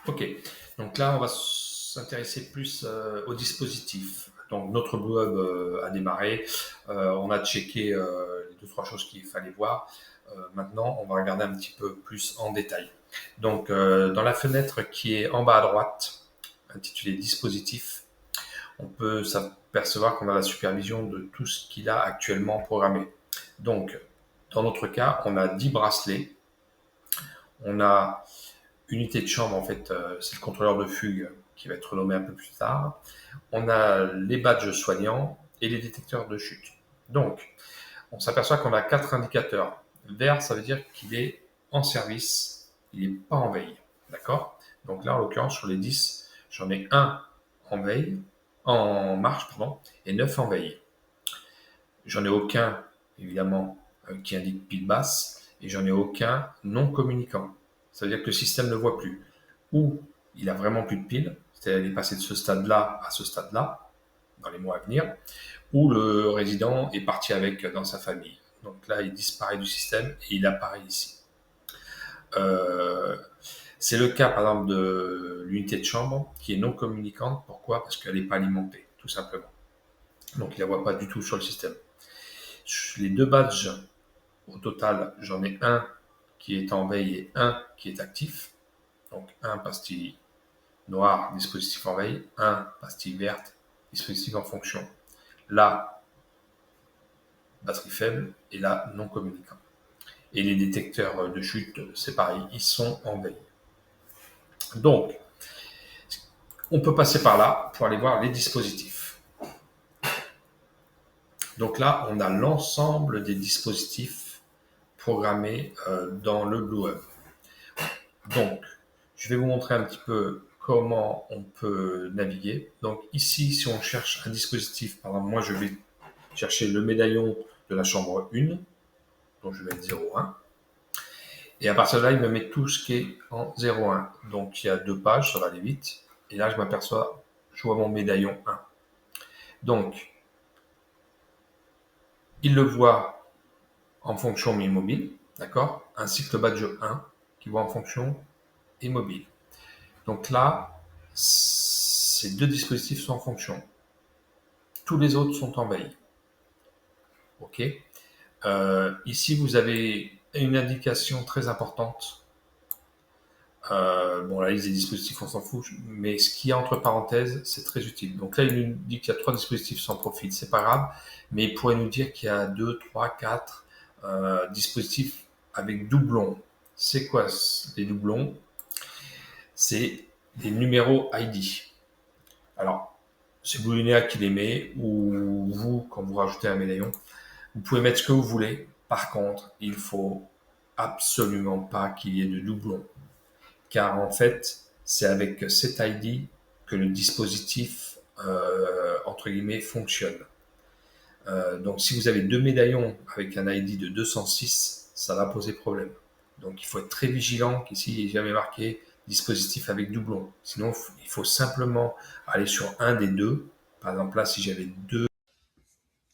Ok, donc là, on va s'intéresser plus au dispositif. Donc, notre Blue Hub a démarré. On a checké les deux, trois choses qu'il fallait voir. Maintenant, on va regarder un petit peu plus en détail. Donc, dans la fenêtre qui est en bas à droite, intitulée Dispositif, on peut s'apercevoir qu'on a la supervision de tout ce qu'il a actuellement programmé. Donc, dans notre cas, on a 10 bracelets. On a unité de chambre, en fait, c'est le contrôleur de fugue qui va être nommé un peu plus tard. On a les badges soignants et les détecteurs de chute. Donc, on s'aperçoit qu'on a 4 indicateurs. Vert, ça veut dire qu'il est en service, il n'est pas en veille. D'accord? Donc là, en l'occurrence, sur les 10, j'en ai un en veille, en marche, pardon, et 9 en veille. J'en ai aucun, évidemment, qui indique pile basse, et j'en ai aucun non communicant. Ça veut dire que le système ne voit plus. Ou il a vraiment plus de piles, c'est-à-dire qu'il est passé de ce stade-là à ce stade-là, dans les mois à venir, ou le résident est parti avec dans sa famille. Donc là, il disparaît du système et il apparaît ici. Euh, c'est le cas, par exemple, de l'unité de chambre qui est non communicante. Pourquoi? Parce qu'elle n'est pas alimentée, tout simplement. Donc il ne la voit pas du tout sur le système. Les deux badges, au total, j'en ai un qui est en veille et un qui est actif. Donc un pastille noire, dispositif en veille, un pastille verte, dispositif en fonction. Là, batterie faible et là, non communicant. Et les détecteurs de chute, c'est pareil, ils sont en veille. Donc, on peut passer par là pour aller voir les dispositifs. Donc là, on a l'ensemble des dispositifs programmés dans le Blue Hub. Donc, je vais vous montrer un petit peu comment on peut naviguer. Donc ici, si on cherche un dispositif, par exemple, moi je vais chercher le médaillon de la chambre 1, donc je vais mettre 0,1. Et à partir de là, il me met tout ce qui est en 0,1. Donc il y a 2 pages, ça va aller vite. Et là, je m'aperçois, je vois mon médaillon 1. Donc, il le voit en fonction mais mobile, d'accord? Ainsi que le badge 1 qui voit en fonction et mobile. Donc là, ces deux dispositifs sont en fonction. Tous les autres sont en veille. OK. Ici, vous avez une indication très importante. Bon, la liste des dispositifs, on s'en fout, mais ce qu'il y a entre parenthèses, c'est très utile. Donc là, il nous dit qu'il y a 3 dispositifs sans profil, c'est pas grave, mais il pourrait nous dire qu'il y a 2, 3, 4 dispositifs avec doublons. C'est quoi les doublons? C'est des numéros ID. Alors, c'est Boulinéa qui les met, ou vous, quand vous rajoutez un médaillon, vous pouvez mettre ce que vous voulez. Par contre, il faut absolument pas qu'il y ait de doublons. Car en fait, c'est avec cet ID que le dispositif, entre guillemets, fonctionne. Donc si vous avez 2 médaillons avec un ID de 206, ça va poser problème. Donc il faut être très vigilant qu'ici il n'y ait jamais marqué dispositif avec doublon. Sinon, il faut simplement aller sur un des deux. Par exemple là, si j'avais deux.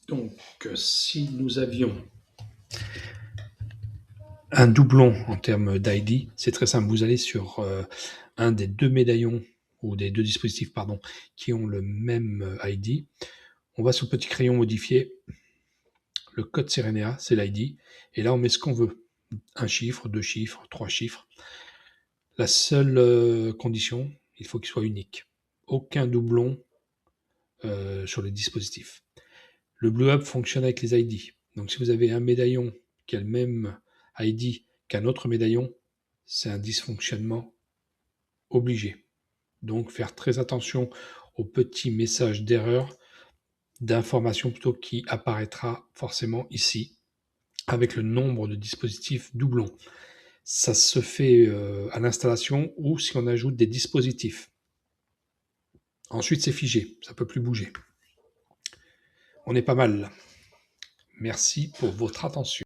Donc si nous avions un doublon en termes d'ID, c'est très simple. Vous allez sur un des deux médaillons ou des deux dispositifs, pardon, qui ont le même ID. On va sur le petit crayon modifier. Le code Serenea, c'est l'ID. Et là, on met ce qu'on veut. Un chiffre, 2 chiffres, 3 chiffres. La seule condition, il faut qu'il soit unique. Aucun doublon sur les dispositifs. Le Blue Hub fonctionne avec les ID. Donc si vous avez un médaillon qui a le même ID qu'un autre médaillon, c'est un dysfonctionnement obligé. Donc faire très attention aux petits messages d'erreur, d'information plutôt qui apparaîtra forcément ici avec le nombre de dispositifs doublons. Ça se fait à l'installation ou si on ajoute des dispositifs. Ensuite, c'est figé, ça ne peut plus bouger. On est pas mal. Merci pour votre attention.